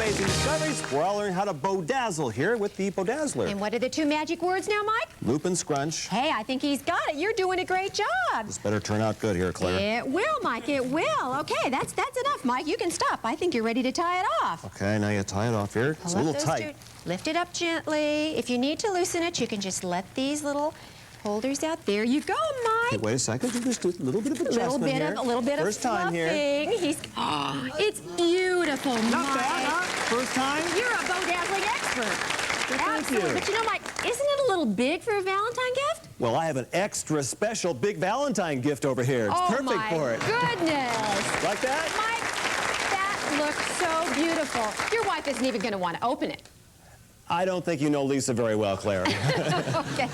amazing discoveries. We're all learning how to BowDazzle here with the BowDazzler. And what are the two magic words now, Mike? Loop and scrunch. Hey, I think he's got it. You're doing a great job. This better turn out good here, Claire. It will, Mike, it will. Okay, that's enough, Mike. You can stop. I think you're ready to tie it off. Okay, now you tie it off here. It's a little tight. Lift it up gently. If you need to loosen it, you can just let these little holders out. There you go, Mike. Okay, wait a second. You just do a little bit of adjustment here. A little bit First of time here. It's beautiful, Mike. Not bad, huh? First time? You're a BowDazzling expert. Well, thank you. But you know, Mike, isn't it a little big for a Valentine gift? Well, I have an extra special big Valentine gift over here. It's perfect for it. Oh, my goodness. Like that? Mike, that looks so beautiful. Your wife isn't even going to want to open it. I don't think you know Lisa very well, Claire. Okay.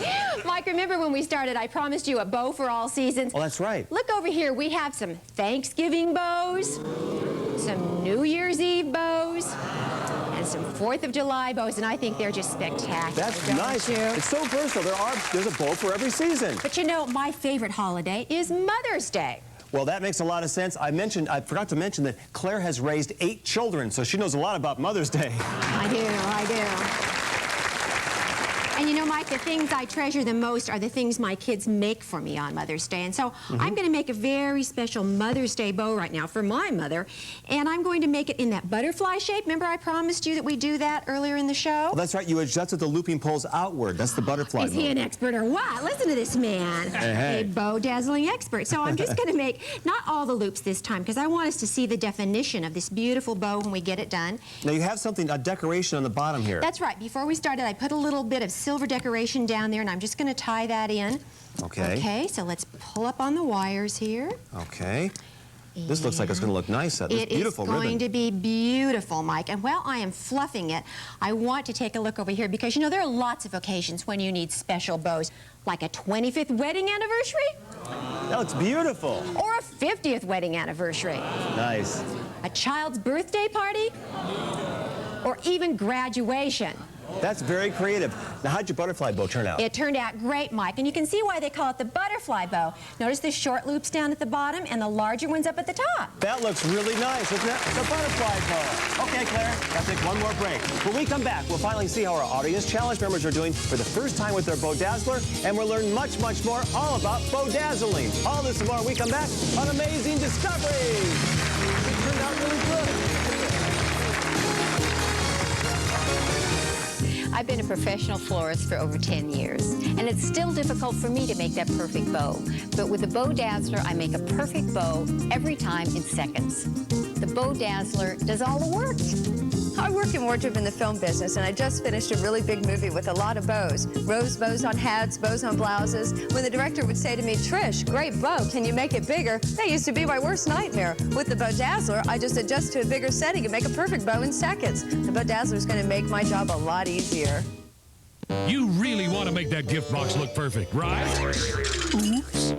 Mike, remember when we started, I promised you a bow for all seasons? Oh, that's right. Look over here. We have some Thanksgiving bows, some New Year's Eve bows, and some 4th of July bows, and I think they're just spectacular. That's don't nice. you? It's so versatile. There's a bow for every season. But you know, my favorite holiday is Mother's Day. Well, that makes a lot of sense. I forgot to mention that Claire has raised 8 children, so she knows a lot about Mother's Day. I do. And you know, Mike, the things I treasure the most are the things my kids make for me on Mother's Day. And so I'm going to make a very special Mother's Day bow right now for my mother. And I'm going to make it in that butterfly shape. Remember I promised you that we do that earlier in the show? Well, that's right. You adjusted the looping poles outward. That's the butterfly Is he an expert or what? Listen to this man. Hey. A BowDazzling expert. So I'm just going to make not all the loops this time because I want us to see the definition of this beautiful bow when we get it done. Now you have something, a decoration on the bottom here. That's right. Before we started, I put a little bit of silver decoration down there, and I'm just going to tie that in. Okay. Okay, so let's pull up on the wires here. Okay. This looks like it's going to look nice. This beautiful ribbon. It is going to be beautiful, Mike. And while I am fluffing it, I want to take a look over here because, you know, there are lots of occasions when you need special bows, like a 25th wedding anniversary. That looks beautiful. Or a 50th wedding anniversary. Nice. A child's birthday party. Or even graduation. That's very creative. Now, how'd your butterfly bow turn out? It turned out great, Mike, and you can see why they call it the butterfly bow. Notice the short loops down at the bottom and the larger ones up at the top. That looks really nice, isn't it? It's a butterfly bow. Okay, Claire, let's take one more break. When we come back, we'll finally see how our Audience Challenge members are doing for the first time with their BowDazzler, and we'll learn much, much more all about BowDazzling. All this and more when we come back on Amazing Discoveries. It turned out really good. I've been a professional florist for over 10 years, and it's still difficult for me to make that perfect bow. But with the BowDazzler, I make a perfect bow every time in seconds. The BowDazzler does all the work. I work in wardrobe in the film business, and I just finished a really big movie with a lot of bows. Rose bows on hats, bows on blouses. When the director would say to me, "Trish, great bow, can you make it bigger?" That used to be my worst nightmare. With the BowDazzler, I just adjust to a bigger setting and make a perfect bow in seconds. The BowDazzler is going to make my job a lot easier. You really want to make that gift box look perfect, right? Oops.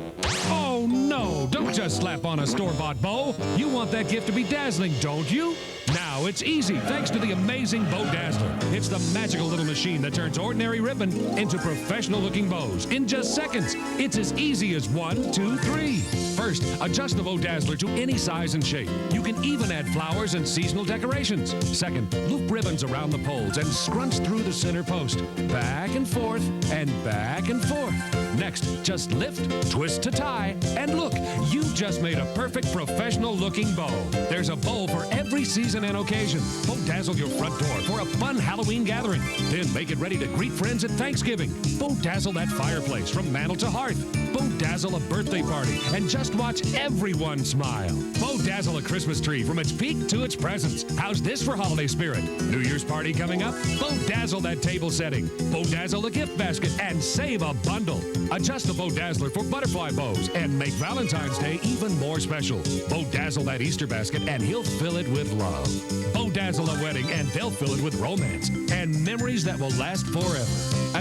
Oh, no. Don't just slap on a store-bought bow. You want that gift to be dazzling, don't you? Now it's easy thanks to the amazing BowDazzler. It's the magical little machine that turns ordinary ribbon into professional-looking bows in just seconds. It's as easy as 1, 2, 3. First, adjust the BowDazzler to any size and shape. You can even add flowers and seasonal decorations. Second, loop ribbons around the poles and scrunch through the center post. Back and forth and back and forth. Next, just lift, twist to tie, and look, you just made a perfect professional-looking bow. There's a bow for every season and occasion. BowDazzle your front door for a fun Halloween gathering. Then make it ready to greet friends at Thanksgiving. BowDazzle that fireplace from mantel to hearth. BowDazzle a birthday party and just watch everyone smile. BowDazzle a Christmas tree from its peak to its presents. How's this for holiday spirit? New Year's party coming up? BowDazzle that table setting. BowDazzle a gift basket and save a bundle. Adjust the BowDazzler for butterfly bows and make Valentine's Day even more special. BowDazzle that Easter basket and he'll fill it with love. BowDazzle a wedding and they'll fill it with romance and memories that will last forever.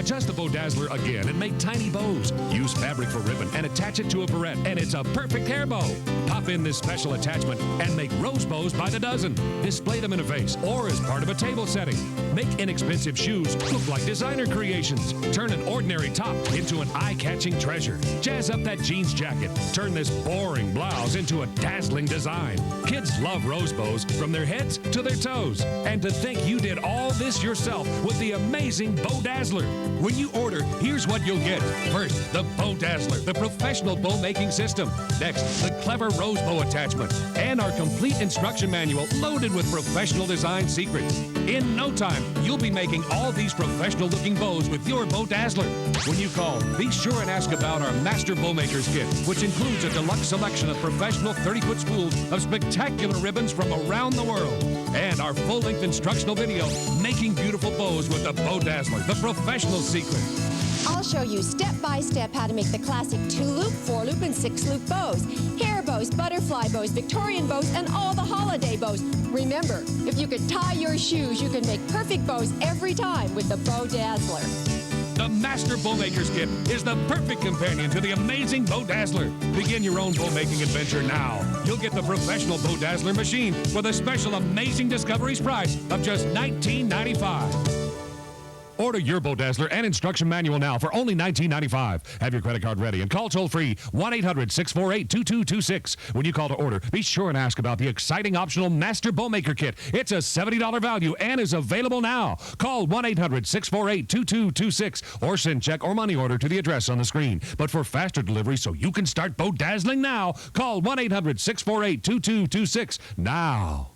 Adjust the BowDazzler again and make tiny bows. Use fabric for ribbon and attach it to a barrette, and it's a perfect hair bow. Pop in this special attachment and make rose bows by the dozen. Display them in a vase or as part of a table setting. Make inexpensive shoes look like designer creations. Turn an ordinary top into an eye-catching treasure. Jazz up that jeans jacket. Turn this boring blouse into a dazzling design. Kids love rose bows from their heads to their toes. And to think you did all this yourself with the amazing BowDazzler. When you order, here's what you'll get. First, the BowDazzler, the professional bow making system. Next, the clever rose bow attachment. And our complete instruction manual loaded with professional design secrets. In no time, you'll be making all these professional looking bows with your BowDazzler. When you call, be sure and ask about our Master Bowmaker's Kit, which includes a deluxe selection of professional 30-foot spools of spectacular ribbons from around the world. And our full-length instructional video, Making Beautiful Bows with the BowDazzler, the professional secret. I'll show you step by step how to make the classic 2-loop, 4-loop, and 6-loop bows. Hair bows, butterfly bows, Victorian bows, and all the holiday bows. Remember, if you could tie your shoes, you can make perfect bows every time with the BowDazzler. The Master Bowmaker's Kit is the perfect companion to the amazing BowDazzler. Begin your own bow-making adventure now. You'll get the professional BowDazzler machine for the special Amazing Discoveries price of just $19.95. Order your BowDazzler and instruction manual now for only $19.95. Have your credit card ready and call toll-free 1-800-648-2226. When you call to order, be sure and ask about the exciting optional Master Bowmaker Kit. It's a $70 value and is available now. Call 1-800-648-2226 or send check or money order to the address on the screen. But for faster delivery so you can start BowDazzling now, call 1-800-648-2226 now.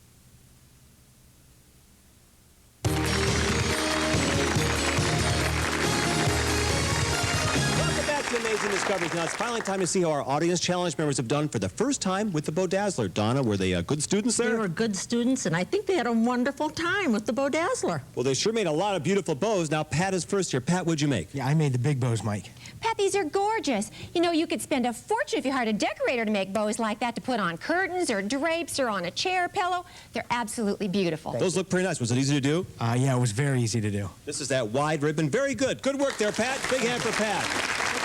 Amazing discoveries. Now it's finally time to see how our audience challenge members have done for the first time with the BowDazzler. Donna, were they good students there? They were good students, and I think they had a wonderful time with the BowDazzler. Well, they sure made a lot of beautiful bows. Now, Pat is first here. Pat, what'd you make? Yeah, I made the big bows, Mike. Pat, these are gorgeous. You know, you could spend a fortune if you hired a decorator to make bows like that to put on curtains or drapes or on a chair pillow. They're absolutely beautiful. Those look pretty nice. Was it easy to do? Yeah, it was very easy to do. This is that wide ribbon. Very good. Good work there, Pat. Big hand for Pat.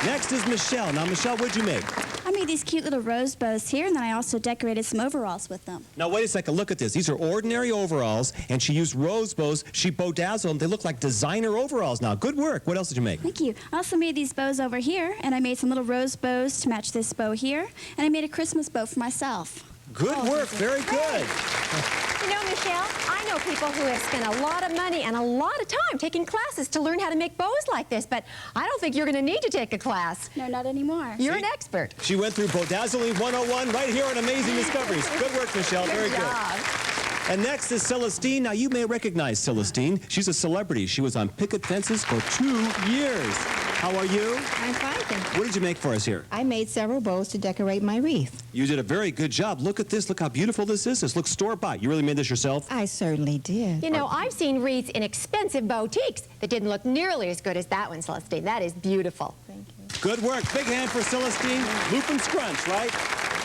Next is Michelle. Now, Michelle, what'd you make? I made these cute little rose bows here, and then I also decorated some overalls with them. Now, wait a second. Look at this. These are ordinary overalls, and she used rose bows. She BowDazzled them. They look like designer overalls now. Good work. What else did you make? Thank you. I also made these bows over here, and I made some little rose bows to match this bow here, and I made a Christmas bow for myself. Good work. Very good. You know, Michelle, I know people who have spent a lot of money and a lot of time taking classes to learn how to make bows like this, but I don't think you're going to need to take a class. No, not anymore. You're an expert. She went through BowDazzling 101 right here on Amazing Discoveries. Good work, Michelle. Very good. And next is Celestine. Now, you may recognize Celestine. She's a celebrity. She was on picket fences for 2 years. How are you? I'm fine, thank you. What did you make for us here? I made several bows to decorate my wreath. You did a very good job. Look at this. Look how beautiful this is. This looks store-bought. You really made this yourself? I certainly did. You know, I've seen wreaths in expensive boutiques that didn't look nearly as good as that one, Celestine. That is beautiful. Thank you. Good work. Big hand for Celestine. Loop and scrunch, right?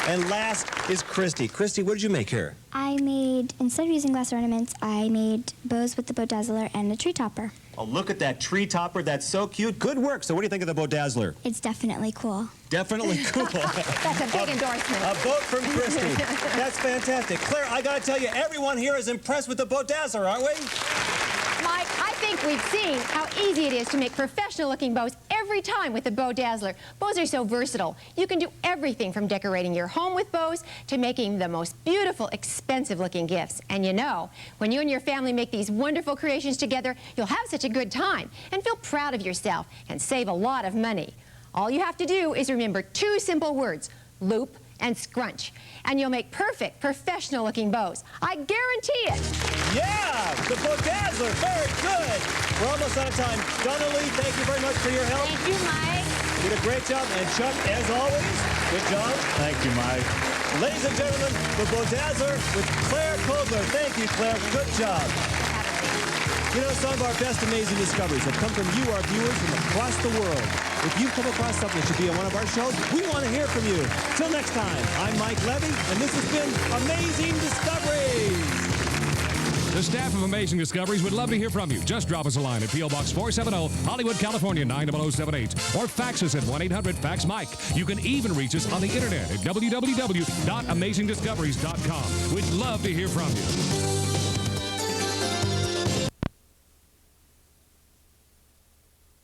And last is Christy. Christy, what did you make here? I made, instead of using glass ornaments, I made bows with the BowDazzler and a tree topper. Oh, look at that tree topper. That's so cute. Good work. So what do you think of the BowDazzler? It's definitely cool. Definitely cool. That's a big endorsement. A vote from Christy. That's fantastic. Claire, I got to tell you, everyone here is impressed with the BowDazzler, aren't we? Mike, I think we've seen how easy it is to make professional-looking bows every time with the BowDazzler. Bows are so versatile. You can do everything from decorating your home with bows to making the most beautiful, expensive-looking gifts. And you know, when you and your family make these wonderful creations together, you'll have such a good time and feel proud of yourself and save a lot of money. All you have to do is remember 2 simple words, loop and scrunch, and you'll make perfect, professional-looking bows. I guarantee it. Yeah, the BowDazzler, very good. We're almost out of time. Donna Lee, thank you very much for your help. Thank you, Mike. You did a great job. And Chuck, as always, good job. Thank you, Mike. Ladies and gentlemen, the BowDazzler with Claire Kogler. Thank you, Claire. Good job. You know, some of our best amazing discoveries have come from you, our viewers, from across the world. If you've come across something that should be on one of our shows, we want to hear from you. Till next time, I'm Mike Levy, and this has been Amazing Discoveries. The staff of Amazing Discoveries would love to hear from you. Just drop us a line at P.O. Box 470, Hollywood, California, 90078, or fax us at 1-800-FAX-MIKE. You can even reach us on the internet at www.amazingdiscoveries.com. We'd love to hear from you.